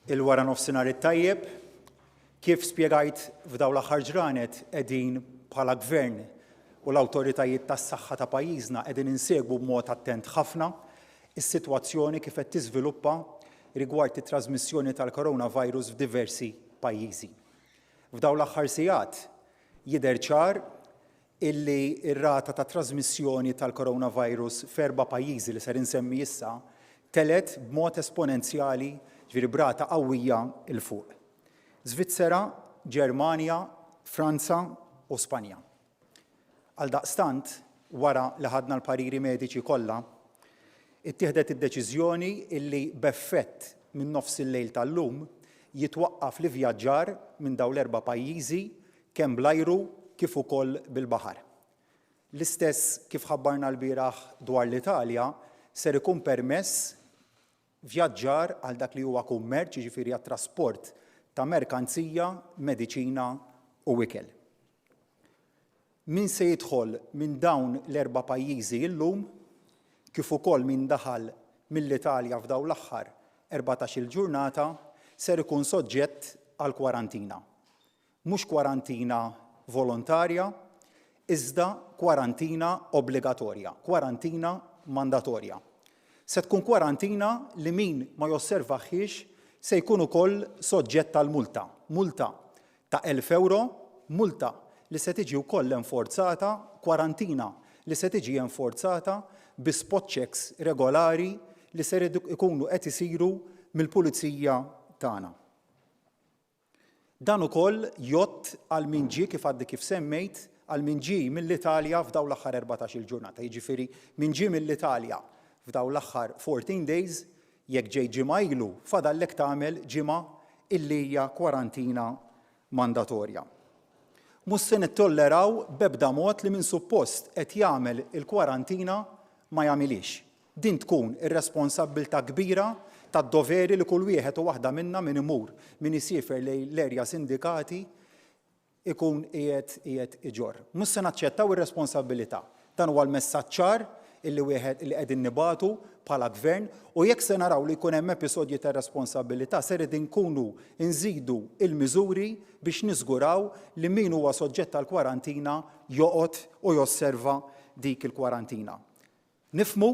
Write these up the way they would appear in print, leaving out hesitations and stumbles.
Il-wara nofsinhar it-tajjeb, kif spjegajt f'dawn l-aħħar ġranet qegħdin bħala gvern u l-awtoritajiet tas-saħħa ta' pajjiżna qegħdin insegwu b'mod attent ħafna is-sitwazzjoni kif qed tiżviluppa rigward it-trasmissjoni tal-coronavirus f'diversi pajjiżi. F'dawn l-aħħar sigħat jidher ċar illi r-rata ta' trasmissjoni tal-coronavirus f'erba' pajjiżi li ser insemmi issa telet b'mod esponenzjali ġifieri b'rata qawwija il fuq. Iżvizzera, Ġermanja, Franza u Spanja. Għaldaqstant, wara li ħadna l-pariri mediċi kollha, ittieħdet id-deċiżjoni illi b'effett minn nofs il-lejl tal-lum jitwaqqaf l-ivvjaġġar minn dawn l-erba' pajjiżi kemm bl-ajru kif ukoll bil-baħar. L-istess kif ħabbarna l-bieraħ dwar l-Italja ser ikun permess vjaġġar għal dak li huwa kummerċ, jiġifieri għat-trasport ta' merkanzija, mediċina u ikel. Min se jidħol minn dawn l-erba' pajjiżi llum kif ukoll min daħal mill-Italja f'dawn l-aħħar 14-il ġurnata ser ikun soġġett għal kwarantina. Mhux kwarantina volontarja, iżda kwarantina obbligatorja, kwarantina mandatorja. Se tkun kwarantina li min ma josservaħiex se jkun ukoll soġġett tal-multa. Multa ta' 1,000 euro, multa li se tiġi wkoll enforzata, kwarantina li se tiġi enforzata bi spot checks regolari li se ikunu qed isiru mill-pulizija tagħna. Dan ukoll jott għal min ġie kif għaddi kif semmejt għal min ġie mill-Italja f'dawn l-aħħar 14-il ġurnata. Jiġifieri min ġie mill-Italja f'dawn l-aħħar 14 days jekk ġej ġimgħa ilu fadallek tagħmel ġimgħa illi hija kwarantina mandatorja. Mhux se nittolleraw b'ebda mod li min suppost qed jagħmel il-kwarantina ma jagħmilix. Din tkun ir-responsabbiltà kbira tad-doveri li kull wieħed u waħda minnha min imur min isiefer lejn l-erja sindikati ikun qiegħed iġorr. Mhux se naċċettaw ir-responsabbilità. Dan huwa l-messaġġ ċar illi wieħed li qegħdin nibagħtu bħala gvern u jekk se naraw li jkun hemm episodji ta' responsabbilità se rid inkunu nżidu l-miżuri biex niżguraw li min huwa soġġett għall kwarantina joqgħod u josserva dik il-kwarantina. Nifhmu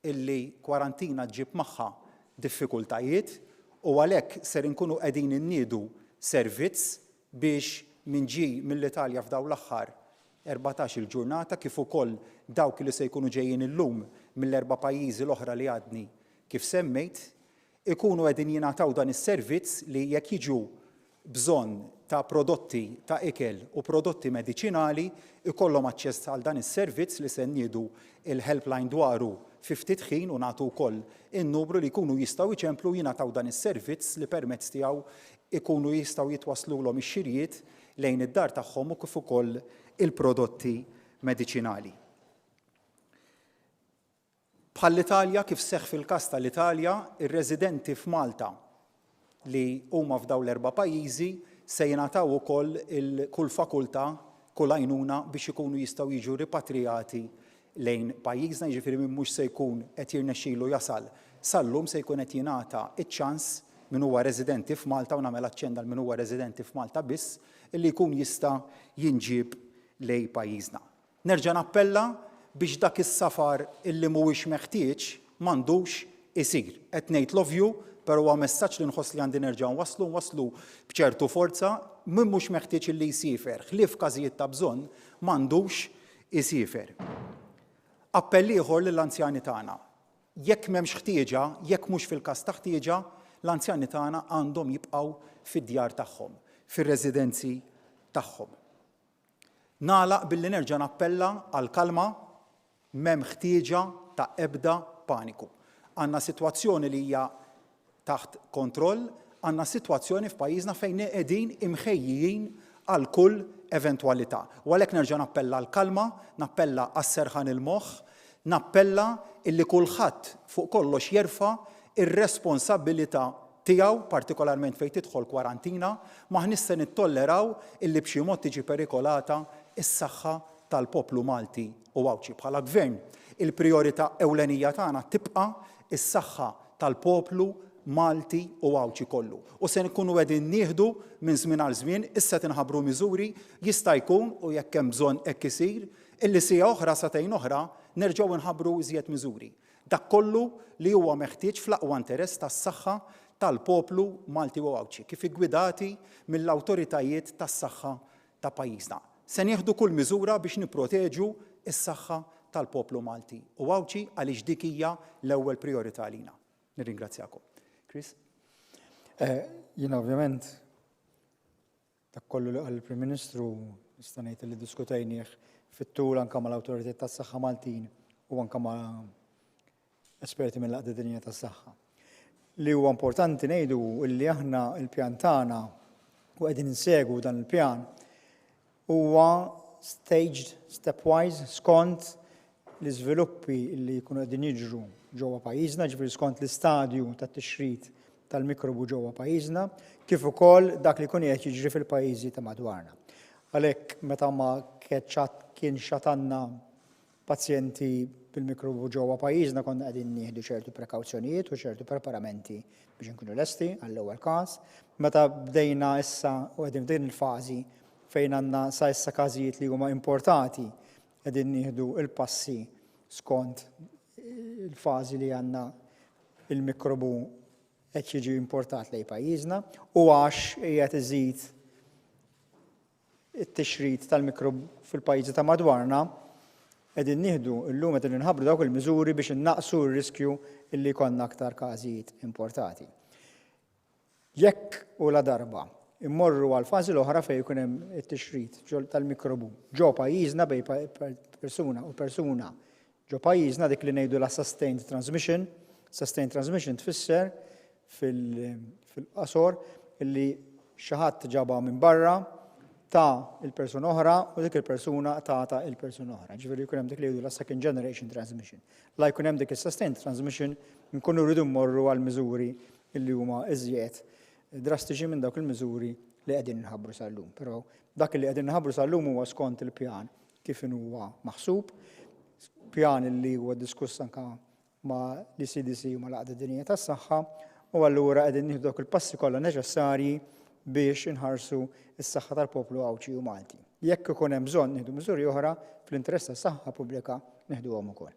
illi kwarantina ġġib magħha diffikultajiet u għalhekk ser inkunu qegħdin inniedu servizz biex min ġie mill-Italja f'dawn l-aħħar 14-il ġurnata kif ukoll dawk li se jkunu ġejjin illum mill-erba' pajjiżi l-oħra li għadni kif semmejt, ikunu qegħdin jingħataw dan is-servizz li jekk jiġu bżonn ta' prodotti ta' ikel u prodotti mediċinali ikollhom aċċess għal dan is-servizz li se nniedu il-helpline dwaru fi ftit ħin u nagħtu wkoll in-numru li jkunu jistgħu jċemplu jingħataw dan is-servizz li permezz tiegħu ikunu jistgħu jitwasslulhom ix-xirijiet lejn id-dar tagħhom u kif ukoll il-prodotti mediċinali. Bħall-Italja kif seħħ fil-każ tal-Italja, ir-residenti f'Malta li huma f'dawn l-erba' pajjiżi se jingħataw ukoll kull fakultà kull għajnuna biex ikunu jistgħu jiġu ripatrijati lejn pajjiżna, jiġifieri min mhux se jkun qed jirnexxielu jasal sal-lum se jkun qed jingħata iċ-ċans min huwa residenti f'Malta u nagħmel aċċenda min huwa residenti f'Malta biss illi jkun jista' jinġieb lejn pajjiżna. Nerġa' nappella biex dak is-safar illi mhuwiex meħtieġ m'għandux isir. Qed ngħid love you, però huwa messaġġ li nħoss li għandi nerġa' nwasslu b'ċertu forza min mhux meħtieġ illi jsifer. Ħlief każijiet ta' bżonn m'għandux isifer. Appell ieħor lill-anzjani tagħna. Jekk m'hemmx ħtieġa, jekk mhux fil-każ ta' ħtieġa, l-anzjani tagħna għandhom jibqgħu fid-djar tagħhom, fir-residenzi tagħhom. Nagħlaq billi nerġa' nappella għal kalma m'hemm ħtieġa ta' ebda paniku. Għandna sitwazzjoni li hija taħt kontroll, għandna sitwazzjoni f'pajjiżna fejn qegħdin imħejjijin għal kull eventwalità. U għalhekk nerġa' nappella għal kalma, nappella għas-serħan il-moħħ, nappella illi kulħadd fuq kollox jerfa' ir-responsabbilità tiegħu, partikolarment fejn tidħol kwarantina, maħniex se nittolleraw illi b'xi mod tiġi perikolata is-saħħa tal-poplu Malti u għawċi bħala gvern. Il-priorità ewlenija tagħna tibqa' is-saħħa tal-poplu Malti u Awċi kollu. U se nkunu qegħdin nieħdu minn żmien għal żmien, issa tinħabbru miżuri jista' jkun u jekk hemm bżonn hekk isir, illi sija oħra satejn oħra nerġgħu nħabbru iżjed miżuri. Dak kollu li huwa meħtieġ fl-aqwa interess tas-saħħa tal-poplu Malti u Awċi, kif iggwidati mill-awtoritajiet tas-saħħa ta' pajjiżna. Se nieħdu kull miżura biex nipproteġu s-saħħa tal-poplu Malti u Awċi għaliex dik hija l-ewwel prijorità għalina. Nirringrazzjakom. Chris? Jiena ovvjament dak kollu li għall-Prim Ministru nista' ngħid li diskutejnieh fit-tul anke mal-awtoritajiet tas-saħħa Maltin u anke ma' esperti mill-Aqda Dinjija tas-Saħħa. Li huwa importanti ngħidu li aħna l-pjan tagħna u qegħdin insegwu dan il-pjan huwa staged, stepwise, skont l-iżviluppi li jkunu qegħdin jiġru ġewwa pajjiżna, ġifieri skont l-istadju tat-tixrid tal-mikrobu ġewwa pajjiżna, kif ukoll dak li jkun qed jiġri fil-pajjiżi ta' madwarna. Għalhekk meta ma kienx għandna pazjenti bil-mikrobu ġewwa pajjiżna konna qegħdin nieħdu ċertu prekawzjonijiet u ċertu preparamenti biex inkunu lesti għall-ewwel każ. Meta bdejna issa u qegħdin f'din il-fażi fejn għandna sa issa każijiet li huma importati qegħdin nieħdu l-passi skont il-fażi li għandna il-mikrobu qed jiġi importat lejn pajjiżna u għax qiegħed iżid it-tixrid tal-mikrobu fil-pajjiżi ta' madwarna qegħdin nieħdu llum qegħdin inħabbru dawk il-miżuri biex innaqsu r-riskju illi jkollna aktar każijiet importati. Jekk u la darba immorru għal fażi l-oħra fejn ikun hemm it-tixrid tal-mikrobu ġo pajjiżna bejn persuna u persuna ġo pajjiżna dik li ngħidu la sustained transmission. Sustained transmission tfisser fil-qasor illi xi ħadd ġabha minn barra ta' il-persuna oħra u dik il-persuna ta' il-persuna oħra. Ġifieri jkun hemm dik li jgħidu la second generation transmission. La jkun hemm dik is-sustained transmission nkunu rridu mmorru għal miżuri illi huma iżjed drastiċi minn dawk il-miżuri li qegħdin inħabbru sal-lum. Però dak li qegħdin inħabbru sal-lum huwa skont il-pjan kif huwa maħsub, pjan li huwa diskuss anke ma' l-CDC u mal-Aqda Dinjija tas-Saħħa u allura qegħdin nieħdu dawk il-passi kollha neċessarji biex inħarsu s-saħħa tal-poplu Awċi u Malti. Jekk ikun hemm bżonn nieħdu miżuri oħra fl-interess tas-saħħa pubblika nieħduhom ukoll.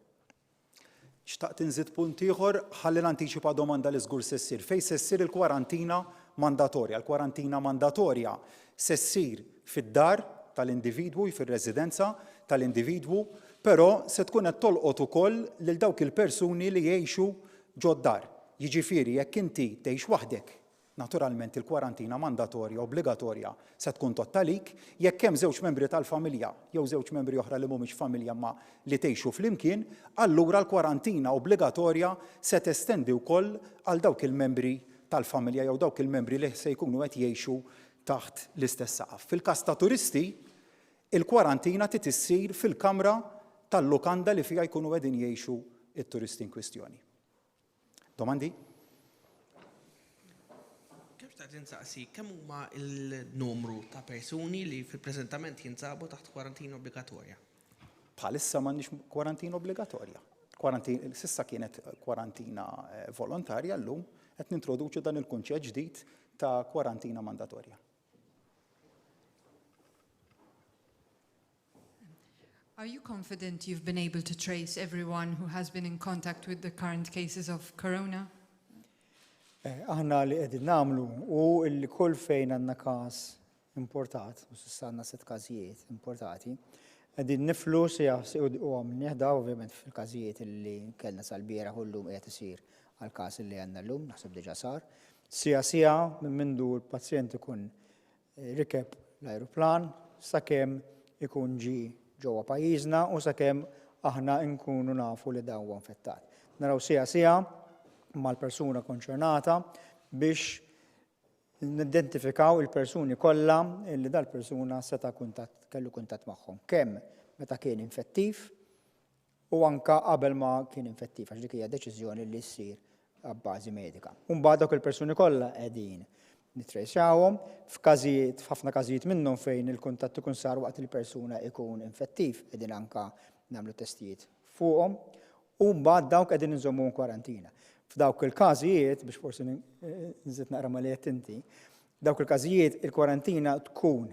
Xtaqt inżid punt ieħor ħalli nantiċipa domanda li żgur se ssir. Fejn se ssir il-kwarantina mandatorja? Il-kwarantina mandatorja se ssir fid-dar tal-individwu, fir-residenza tal-individwu, però se tkun qed tolqot ukoll lil dawk il-persuni li jgħixu ġo d-dar. Jiġifieri jekk inti tgħix waħdek, naturalment il-kwarantina mandatorja obbligatorja se tkun tottalik, jekk hemm żewġ membri tal-familja jew żewġ membri oħra li mhumiex familja ma li tgħixu flimkien, allura l-kwarantina obbligatorja se testendi wkoll għal dawk il-membri tal-familja jew dawk il-membri li se jkunu qed jgħixu taħt l-istess saqaf. Fil-każ ta' turisti, il-kwarantina trid issir fil-kamra tal-lukanda li fiha jkunu qegħdin jgħixu it-turisti in kwistjoni. Domandi? Tinsaqsi, kemm huma l-numru ta' persuni li fil-preżentament jinsabu taħt kwarantina obbligatorja? Bħalissa m'għandniex kwarantina obbligatorja. Sissa kienet kwarantina volontarja, llum qed nintroduċu dan il-kunċett ġdid ta' kwarantina mandatorja. Are you confident you've been able to trace everyone who has been in contact with the current cases of corona? Aħna li qegħdin nagħmlu u li kull fejn għandna każ importat, u s'issa għandna 6 każijiet importati, qegħdin niflu u nieħda ovvjament fil-każijiet li kellna sal-bieraħ u llum qiegħed isir għal każ li għandna llum, naħseb diġà sar. Sija minn mindu l-pazjent ikun rikeb l-ajruplan sakemm ikun ġi ġewwa pajjiżna u sakemm aħna nkunu nafu li dan huwa infettat. Naraw sija mal-persuna konċernata biex nidentifikaw il-persuni kollha li dal-persuna seta' kellu kuntatt magħhom. Kemm meta kien infettiv u anke qabel ma kien infettiv għax dik hija deċiżjoni li ssir b'bażi medika. U mbagħad dawk il-persuni kollha qegħdin nittrejxawhom f'ħafna każijiet minnhom fejn il-kuntatt ikun sar waqt il-persuna ikun infettiv qegħdin anke nagħmlu testijiet fuqhom u mbagħad dawk qegħdin inżommuhom kwarantina. F'dawk il-każijiet, biex forsi nżid naqra ma li qed inti, dawk il-każijiet il-kwarantina tkun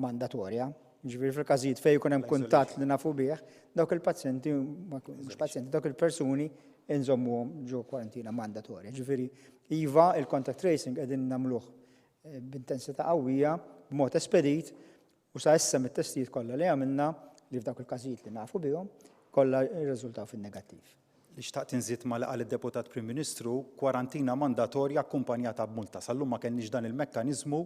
mandatorja, ġifieri fil-każijiet fejn jkun hemm kuntatt li nafu bih, dawk il-pazjenti, mhux pazjenti, dawk il-persuni inżommuhom ġew kwarantina mandatorja. Ġifieri iva il-contact tracing qegħdin nagħmluh b'intensità qawwija, b'mod espedit, u sa issa mit-testijiet kollha li għamilna li f'dawk il-każijiet li nafu bihom kollha jirriżultaw fin-negattiv. Li xtaqt inżid ma qal id-Deputat Prim Ministru, kwarantina mandatorja akkumpanjata b'multa. Sallum ma kenniex dan il-mekkaniżmu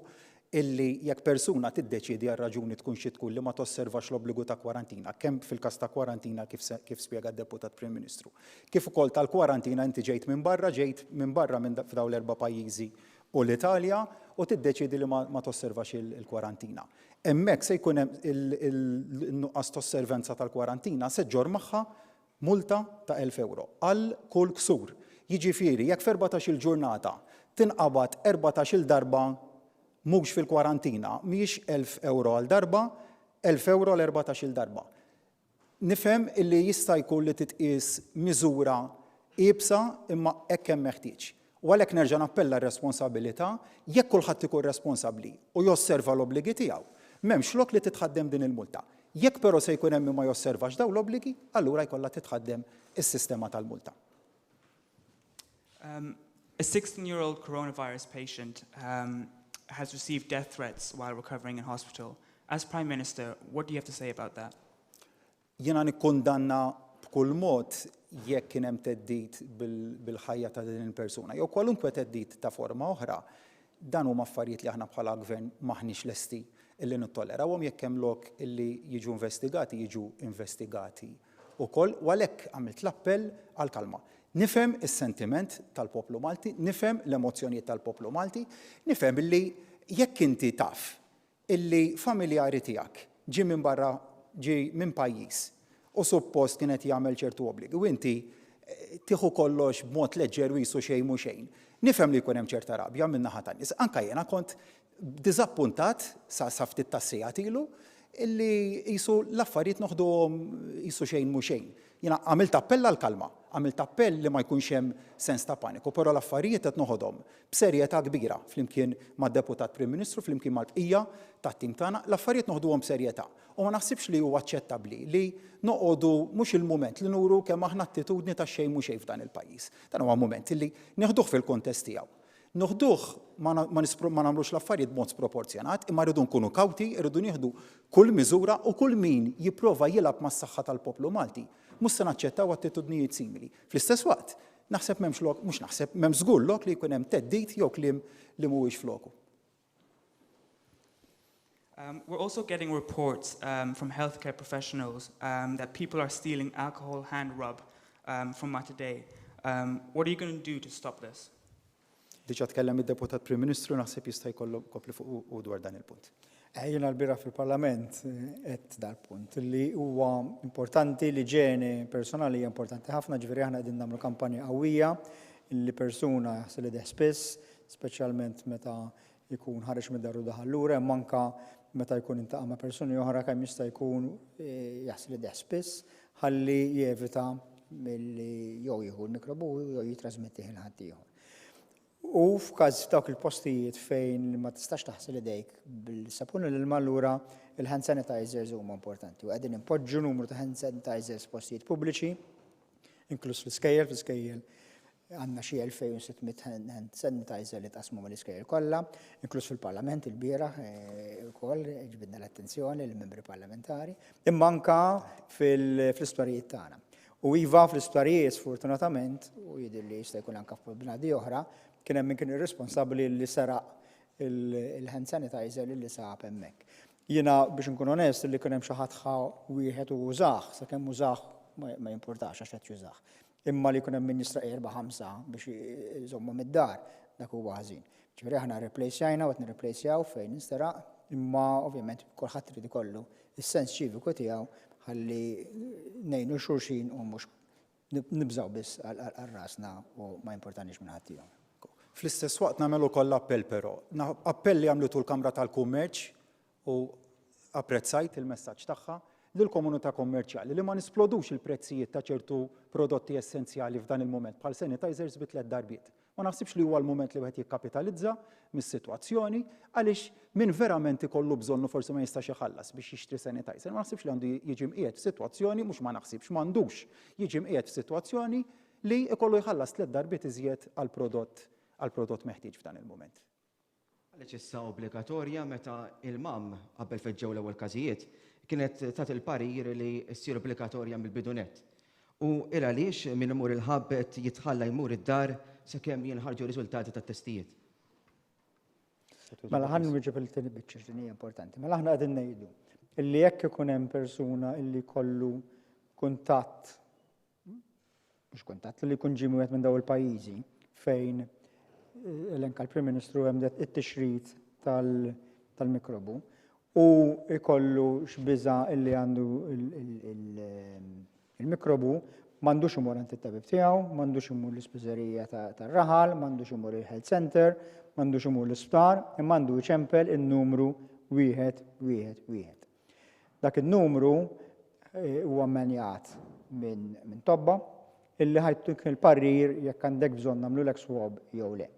illi jekk persuna tiddeċiedi għal raġuni tkun xi tkun li ma tosservax l-obbligu ta' kwarantina, kemm fil-każ ta' kwarantina kif spjega d-Deputat Prim Ministru. Kif ukoll tal-kwarantina inti ġejt minn barra minn f'dawn l-erba' pajjiżi u l-Italja u tiddeċiedi li ma tosservax il-kwarantina. Hemmhekk se jkun hemm il-nuqqas tosservenza tal-kwarantina se ġor magħha multa ta' 1,000 euro għal kull ksur. Jiġifieri jekk f'14 ġurnata tinqabad 14 darba mhux fil-kwarantina, mhix 1,000 euro għal darba, 1,000 euro għal 14 darba. Nifhem illi jista' jkun li titqies miżura qiebsa imma hekk hemm meħtieġ. U għalhekk nerġa' nappella r-responsabilità jekk kulħadd ikun responsabbli u josserva l-obbligi tiegħu. M'hemmx lok li titħaddem din il-multa. Jekk però se jkun hemm ma josservax dawn l-obbligi, allura jkollha titħaddem is-sistema tal-multa. A 16-year-old coronavirus patient has received death threats while recovering in hospital. As Prime Minister, what do you have to say about that? Jiena nikkundanna b'kull mod jekk kien hemm teddid bil-ħajja ta' din il-persuna. Jew kwalunkwe teddid ta' forma oħra, dan huma affarijiet li aħna bħala gvern maħniex lesti illi nittollerawhom jekk hemm lok illi jiġu investigati ukoll u għalhekk għamilt l-appell għal kalma. Nifhem is-sentiment tal-poplu Malti, nifhem l-emozzjonijiet tal-poplu Malti, nifhem illi jekk inti taf illi familjari tiegħek ġie minn barra ġie minn pajjiż u suppost kienet jagħmel ċertu obbligi u inti tieħu kollox b'mod leġġer u jisu xejn mhu xejn. Nifhem li jkun hemm ċerta rabja minn naħa tan-nies. Anke jiena kont diżappuntat sa ftit tas-sigħat ilu illi jisu l-affarijiet noħduhom jisu xejn mhu xejn. Jiena għamilt appell għal kalma, għamilt appell li ma jkunx hemm sens ta' paniku, però l-affarijiet qed noħodhom b'serjetà kbira flimkien mad-Deputat Prim Ministru, flimkien mal-bqija tat-tim tagħna, l-affarijiet noħduhom b'serjetà. U ma naħsibx li huwa aċċettabbli li noqogħdu mhux il-mument li nuru kemm aħna attitudni ta' xejn mhu xejn f'dan il-pajjiż. Dan huwa mument li nieħduh fil-kuntest tiegħu. Noħduh ma nagħmlux l-affarijiet b'mod sproporzjonat, imma rridu nkunu kawti, rridu nieħdu kull miżura u kull min jipprova jilgħab mas-saħħa tal-poplu Malti. Mhux se naċċettaw attitudnijiet simili. Fl-istess waqt, naħseb m'hemmx lok, mhux naħseb m'hemm żgur lok li jkun hemm teddid jew kliem li mhuwiex floku. We're also getting reports from healthcare professionals that people are stealing alcohol hand rub from today. What are you going to do to stop this? Diġà tkellem id-Deputat Prim Ministru naħseb jista' jkollu kopli fuq u dwar dan il-punt. Jiena l-bira fil-Parlament qed dal-punt li huwa importanti li ġeni personali hija importanti ħafna, ġifieri aħna qegħdin nagħmlu kampanja qawwija li persuna jaħsel ideh spiss, speċjalment meta jkun ħareġ mid-daru daħal lura, manka meta jkun intaqa' ma' persuni oħra kemm jista' jkun jaħsel ideh spiss ħalli jevita milli jew jieħu l-mikrobu jew jitrasmettih il ħadd ieħor. U f'każ dawk il-postijiet fejn ma tistax taħsel idejk bil-sapun l-ilma allura il-hand sanitizers huma importanti. U qegħdin impoġġu numru ta' hand sanitizers postijiet pubbliċi, inkluż fl-iskejjel għandna xi 2600 hand sanitizer li tqasmu mal-iskejjel kollha, inkluż fil-Parlament il-bieraħ ukoll ġbidna l-attenzjoni lill-membri parlamentari, imma anke fl-isptarijiet tagħna. U iva fl-isptarijiet sfortunatament, u jidher li jista' jkun anke f'bnadi oħra, kien hemm min kien irresponsabbli li saraq il-hand sanitizer li sab hemmhekk. Jiena biex nkun onest li kien hemm xi ħadd wieħed u użah, sakemm użah ma jimpurtax għax qed jużah. Imma li jkun hemm min jisraq 4-5 biex iżommu mid-dar dak huwa ħażin. Ġifieri aħna rreplejsjajna u qed nirreplejsjaw fejn nistaraq, imma ovvjament kulħadd irid ikollu is-sens ċiviku tiegħu ħalli ngħinu xulxin u mhux nibżgħu biss għal rasna u ma importanix minn ħadd ieħor. Fl-istess waqt nagħmel ukoll appell però. Appell li għamlitu l-Kamra tal-Kummerċ u apprezzajt il-messaġġ tagħha lill-komunità kommerċjali li ma nisplodux il-prezzijiet ta' ċertu prodotti essenzjali f'dan il-moment bħal sanitizers bi 3 darbiet. Ma naħsibx li huwa l-moment li wieħed jikkapitalizza mis-sitwazzjoni għaliex min verament ikollu bżonnu forsi ma jistax iħallas biex jixtri sanitizer. Ma naħsibx li għandu jiġi mqiegħed f'sitwazzjoni, mhux ma naħsibx m'għandux jiġi mqiegħed f'sitwazzjoni li ikollu jħallas 3 darbiet iżjed għall-prodott meħtieġ f'dan il-moment. Għaliex issa obbligatorja meta il-mam qabel feġġew l-ewwel każijiet kienet tagħti il-parir li ssir obbligatorja mill-bidunet. U il għaliex min imur il-ħabbet jitħalla jmur id-dar sakemm jinħarġu riżultati tat-testijiet. Mela ħan nwiġġeb il-tieni biċċa din hija importanti. Mela aħna qegħdin ngħidu illi jekk ikun hemm persuna illi jkollu kuntatt mhux kuntatt li jkun ġie wieħed minn dawn il-pajjiżi fejn elenka l-Prim Ministru hemm it-tixrid tal-mikrobu u jkollu x'biża' illi għandu il-mikrobu m'għandux imur għand it-tabib tiegħu, m'għandux imur l-ispiżerija tar-raħal, m'għandux imur il-health center, m'għandux imur l-isptar, imma għandu jċempel in-numru 111. Dak in-numru huwa mmenjat minn tobba illi ħajtuk il-parir jekk għandek bżonn nagħmlulek swab jew le.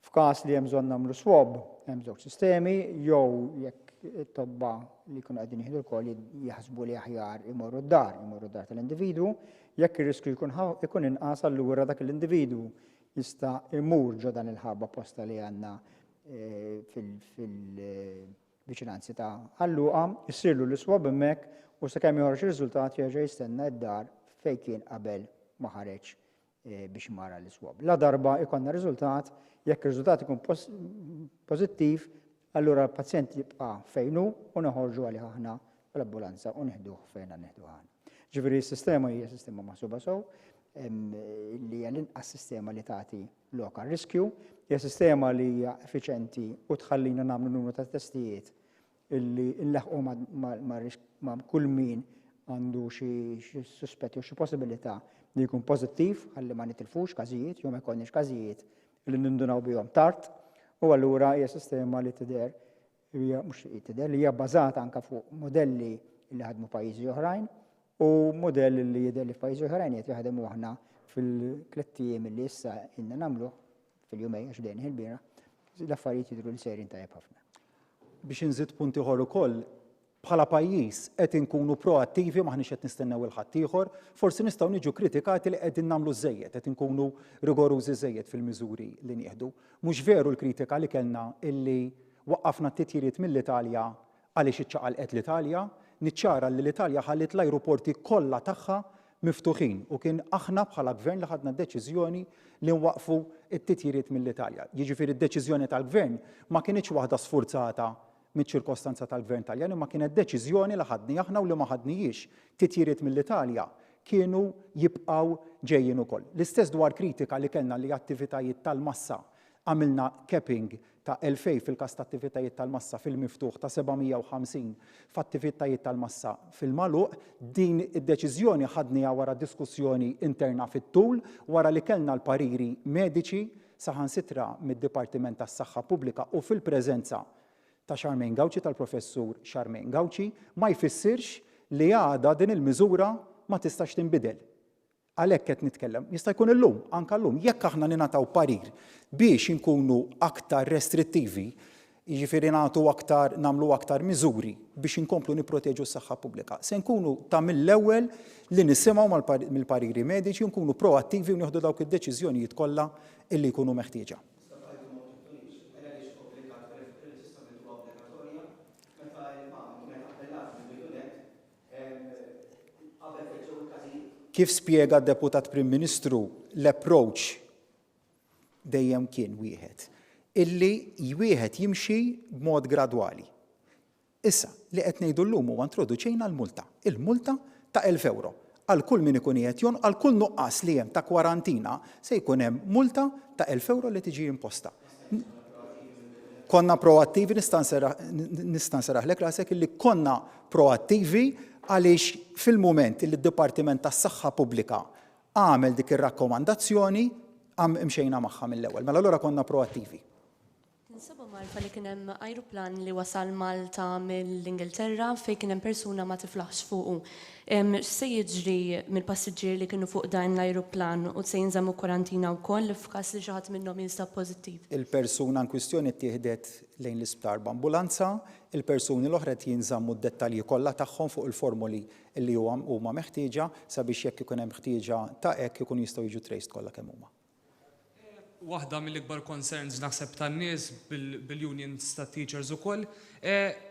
F'każ li hemm bżonn nagħmlu swab hemm żewġ sistemi jew jekk it-tobba li jkunu qegħdin jieħdu l-koll jaħsbu li aħjar imorru d-dar tal-individwu, jekk ir-riskju jkun inqas allura dak l-individwu jista' imur ġo dan il-ħabba posta li għandna fil-viċinanzi ta' Ħalluqa, issirlu l-iswab hemmhekk u sakemm joħroġ ir-riżultat jerġa' jistenna d-dar fejn kien qabel ma ħareġ biex mara l-iswab. La darba ikonna riżultat, jekk ir-riżultat ikun pożittiv, allura l-pazjent jibqa' fejnu u noħorġu għalih aħna l-ambulanza u nieħduh fejn nieħduh aħna. Ġifieri s-sistema hija sistema maħsuba sew li hija l-inqas sistema li tagħti local rescue, hija sistema li hija effiċenti u tħallina nagħmlu numru ta' testijiet illi nlaħqu ma' kull min għandu xi suspetti u xi possibilità li jkun pożittiv ħalli ma nitilfux każijiet jew ma jkollniex każijiet li nindunaw bihom tard. U allura hija sistema li tidher li hija bbażata anke fuq modelli li ħadmu pajjiżi oħrajn u modelli li jidher li f'pajjiżi oħrajn qed jaħdmu aħna fil-klettiem li issa inna nagħmlu fil-jumejn għax dejn il-bira, l-affarijiet jidhru li sejrin tajjeb ħafna. Biex inżid punt ieħor ukoll, bħala pajjiż qed inkunu proattivi maħniex qed nistennew il-ħadd ieħor, forsi nistgħu niġu kritikati li qegħdin nagħmlu żejjed, qed inkunu rigorużi żejjed fil-miżuri li nieħdu. Mhux veru l-kritika li kellna illi waqqafna t-tijiriet mill-Italja għaliex iċċaqalqet l-Italja, niċċara li l-Italja ħallit l-ajruporti kollha tagħha miftuħin u kien aħna bħala gvern li ħadna d-deċiżjoni li nwaqfu t-titjiriet mill-Italja. Jiġifieri d-deċiżjoni tal-gvern ma kienx waħda sfurzata miċ-ċirkostanza tal-gvern Taljan, imma kienet deċiżjoni li ħadni aħna u li ma ħadnijiex titjiriet mill-Italja kienu jibqgħu ġejjin ukoll. L-istess dwar kritika li kellna li attivitajiet tal-massa għamilna capping ta' 2000 fil-każ ta' attivitajiet tal-massa fil-miftuħ ta' 750 f'attivitajiet tal-massa fil-magħluq, din id-deċiżjoni ħadniha wara diskussjoni interna fit-tul wara li kellna l-pariri mediċi saħansitra mid-Dipartiment tas-Saħħa Pubblika u fil-preżenza ta' Charmaine Gauci, tal-professur Charmaine Gauci, ma jfissirx li għada din il-miżura ma tistax tinbidel. Għalhekk qed nitkellem, jista' jkun illum, anke llum, jekk aħna ningħataw parir biex inkunu aktar restrittivi, jiġifieri nagħmlu aktar miżuri biex inkomplu nipproteġu s-saħħa pubblika. Se nkunu ta' mill-ewwel li nisimgħu mill-pariri mediċi nkunu proattivi u nieħdu dawk id-deċiżjonijiet kollha illi jkunu meħtieġa. Kif spjega d-deputat Prim Ministru l-approach dejjem kien wieħed, illi wieħed jimxi b'mod gradwali. Issa, li qed ngħidu llum huwa introduċejna l-multa. Il-multa ta' 1000 euro. Għal kull min ikun qiegħed għal kull nuqqas li hemm ta' kwarantina se jkun hemm multa ta' 1000 euro li tiġi imposta. Konna proattivi, nista' nseraħlek rasek illi konna proattivi għaliex fil-mument li d-Dipartiment tas-Saħħa Pubblika għamel dik ir-rakkomandazzjoni imxejna magħha mill-ewwel. Mela allura konna proattivi. Insaba marfa li kien hemm ajruplan li wasal Malta mill-Ingilterra fejn kien hemm persuna ma tiflaħx fuqu. Se jiġri mill-passiġġieri li kienu fuq dan l-ajruplan u se jinżammu kwarantina wkoll f'każ li xi ħadd minnhom jinstab pożittiv? Il-persuna in kwistjoni ttieħdet lejn l-isptar b'ambulanza, il-persuni l-oħra jinżammu d-dettalji kollha tagħhom fuq il-formuli li huma meħtieġa sabiex jekk ikun hemm ħtieġa ta' hekk ikun jistgħu jiġu traced kollha kemm huma. Waħda mill-ikbar concerns naħseb tan-nies bil-unions ta' teachers ukoll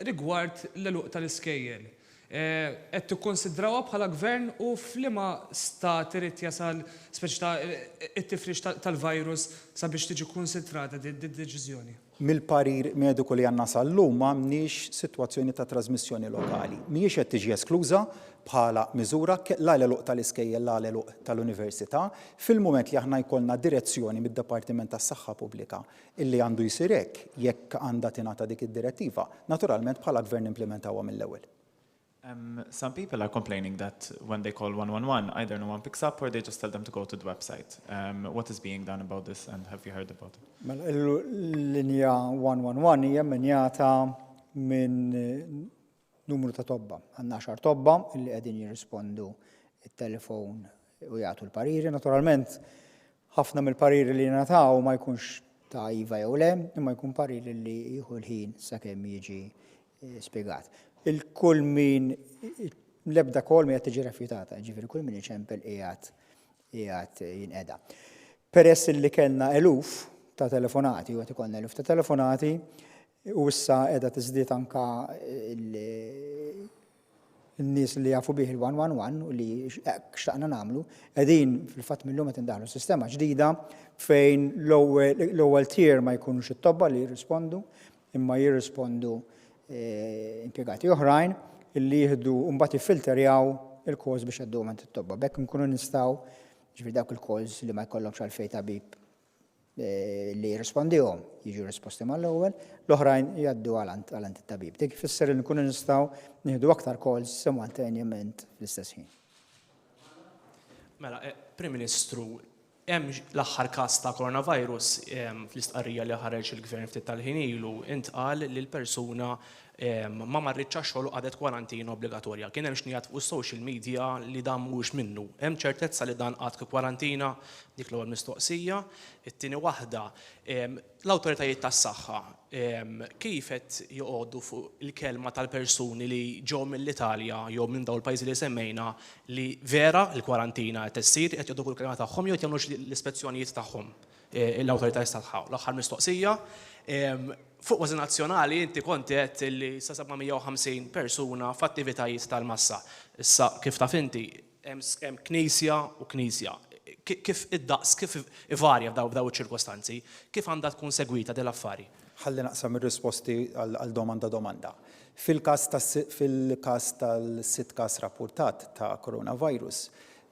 rigward l-eluq tal-iskejjel. Qed tikkonsidrawha bħala gvern u f'liema stat irid jasal speċi ta' it-tifrix tal-virus sabiex tiġi konsidrata d-deċiżjoni. Mill-parir mediku li għandna sal-lum m'għandniex sitwazzjoni ta' trasmissjoni lokali. Mhijiex qed tiġi eskluża bħala miżura la l-eluq tal-iskejjel la l-eluq tal-università fil-mument li aħna jkollna direzzjoni mid-Dipartiment tas-Saħħa Pubblika illi għandu jsir hekk jekk għandha tingħata dik id-direttiva, naturalment bħala gvern implementawha mill-ewwel. Some people are complaining that when they call 111, either no one picks up or they just tell them to go to the website. What is being done about this and have you heard about it? L-linja 111 hija mmenjata minn numru ta' tobba. Għandna 10 tobba li qegħdin jirrispondu it-telefon u jagħtu l-pariri. Naturalment, ħafna mill-pariri li nataw ma jkunx ta' iva jew le, imma jkun pariri li jieħu l-ħin sakemm jiġi spjegat. Il-kull min l-ebda kol mi tiġi refjutata, ġifieri kull min iċempel qiegħed jinqeda. Peress li kellna eluf ta' telefonati, u qed ikollna eluf ta' telefonati, u issa qiegħda tiżdied anka n-nies li jafu bih il-111 u li xtaqna nagħmlu, qegħdin fil-fatt millum qed indaħlu sistema ġdida fejn l-ewwel tier ma jkunux it-tobba li jirrispondu, imma jirrispondu impjegati oħrajn illi jieħdu mbagħad jiffilterjaw il-calls biex jgħadduhom għand it-tobba. Bekk nkunu nistgħu ġifieri dawk il-calls li ma jkollhomx għalfejn tabib li jirrispondihom jiġu risposti mal-ewwel, l-oħrajn jgħaddu għand it-tabib. Dik ifisser li nkunu nistgħu nieħdu aktar calls simultaneament fl-istess ħin. Mela, Prim Ministru, hemm l-aħħar każ ta' coronavirus fl-istqarrija li ħareġ il-Gvern ftit tal-ħin ilu intqal li l-persuna ma marritx xogħol u qadet kwarantina obbligatorja. Kien hemm xnijat fuq is-social media li dan mhux minnu. Hemm ċertezza li dan qatt kwarantina dik l-ewwel mistoqsija. It-tieni waħda, l-awtoritajiet tas-saħħa kif qed joqogħdu fuq il-kelma tal-persuni li ġew mill-Italja jew minn dawn il-pajjiżi li semmejna li vera l-kwarantina qed issir qed jgħidu l-kelma tagħhom jew jagħmlux l-ispezzjonijiet tagħhom l-awtoritajiet tas-saħħa. L-aħħar mistoqsija, fuq bażi nazzjonali inti kont qed li sa 750 persuna f'attivitajiet tal-massa. Issa kif taf inti hemm knisja u knisja. Kif id-daqs, kif ivarja f'daw iċ-ċirkostanzi, kif għandha tkun segwita del affari? Ħalli naqsam ir-risposti għal domanda. Fil-każ tal-sitt każ rapportat ta' coronavirus,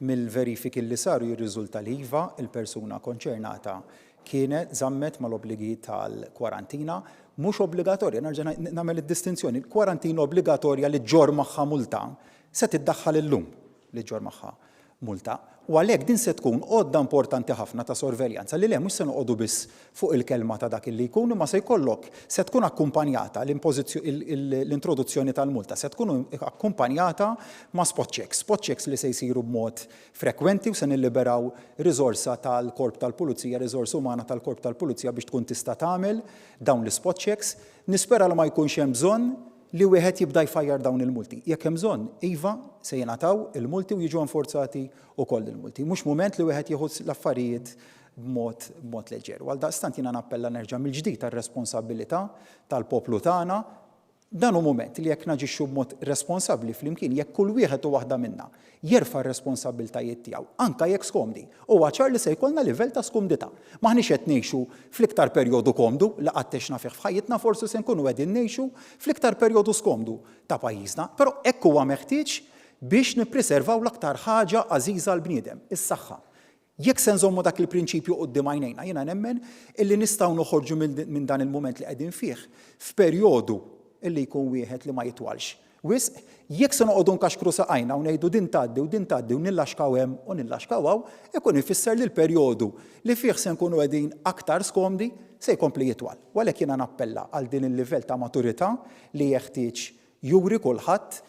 mill-verifiki li saru jirriżulta li iva il-persuna konċernata kienet żammet mal-obbligi tal-kwarantina, mhux obbligatorja, nerġa' nagħmel id-distinzjoni, kwarantina obbligatorja li ġor magħha multa se tiddaħħal illum li ġor magħha multa. U għalhekk din se tkun għodda importanti ħafna ta' sorveljanza li le mhux se noqogħdu biss fuq il-kelma ta' dak li jkun imma se jkollok se tkun akkumpanjata l-introduzzjoni tal-multa se tkun akkumpanjata ma' spot checks li se jsiru b'mod frekwenti u se nilliberaw riżorsa tal-korp tal-pulizija, riżorsa umana tal-korp tal-pulizija biex tkun tista' tagħmel dawn l-spot checks. Nispera li ma jkunx hemm bżonn li wieħed jibda jfajjar dawn il-multi. Jekk hemm bżonn, iva se jingħataw il-multi u jiġu enforzati wkoll il-multi. Mhux mument li wieħed jieħu l-affarijiet b'mod leġer. Għal daqstant jiena nappella nerġa' mill-ġdid tar-responsabilità tal-poplu tagħna. Dan hu mument li jekk naġixxu b'mod responsabbli flimkien jekk kull wieħed u waħda minna jerfa' r-responsabbiltajiet tiegħu anke jekk skomdi. Huwa ċar li se jkollna livell ta' skomdità. Maħniex qed ngħixu fl-iktar perjodu komdu li qatt texna fih f'ħajjitna forsi se nkunu qegħdin ngħixu fl-iktar perjodu skomdu ta' pajjiżna, però hekk huwa meħtieġ biex nippreservaw l-aktar ħaġa għażiża l-bniedem, is-saħħa. Jekk se nżommu dak il-prinċipju quddiem għajnejna, jiena nemmen illi nistgħu noħorġu minn dan il-mument li qegħdin fih f'perjodu illi jkun wieħed li ma jitwalx wisq, jekk se noqogħdu nkaxkru saqajna u ngħidu din tgħaddi u din tgħaddi u nillaxkaw hemm u nillaxkaw hawn, ikun ifisser li l-perjodu li fih se nkunu qegħdin aktar skomdi se jkompli jitwal. U għalhekk jiena nappella għal din il-livell ta' maturità li jeħtieġ juri kulħadd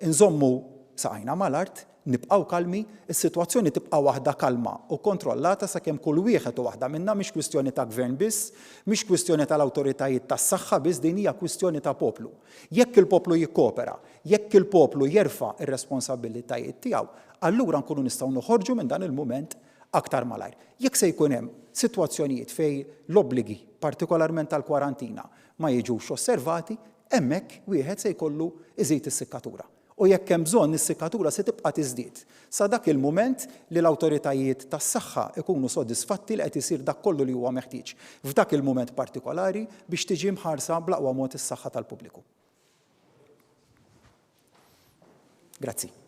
inżommu saqajna mal-art, nibqgħu kalmi, is-sitwazzjoni tibqa' waħda kalma u kontrollata sakemm kull wieħed u waħda minnha mhix kwistjoni ta' gvern biss, mhix kwistjoni tal-awtoritajiet tas-saħħa biss, din hija kwistjoni ta' poplu. Jekk il-poplu jikkopera, jekk il-poplu jerfa' ir-responsabbilitajiet tiegħu, allura nkunu nistgħu noħorġu minn dan il-mument aktar malajr. Jekk se jkun hemm sitwazzjonijiet fejn l-obbligi, partikolarment tal-kwarantina, ma jiġux osservati, hemmhekk wieħed se jkollu iżid is-sikkatura. U jekk hemm bżonn is-sikkatura se tibqa' tiżdied. Sa dak il-mument li l-awtoritajiet tas-saħħa ikunu sodisfatti li qed isir dak kollu li huwa meħtieġ f'dak il-mument partikolari biex tiġi mħarsa bl-aqwa mod is-saħħa tal-pubbliku. Grazzi.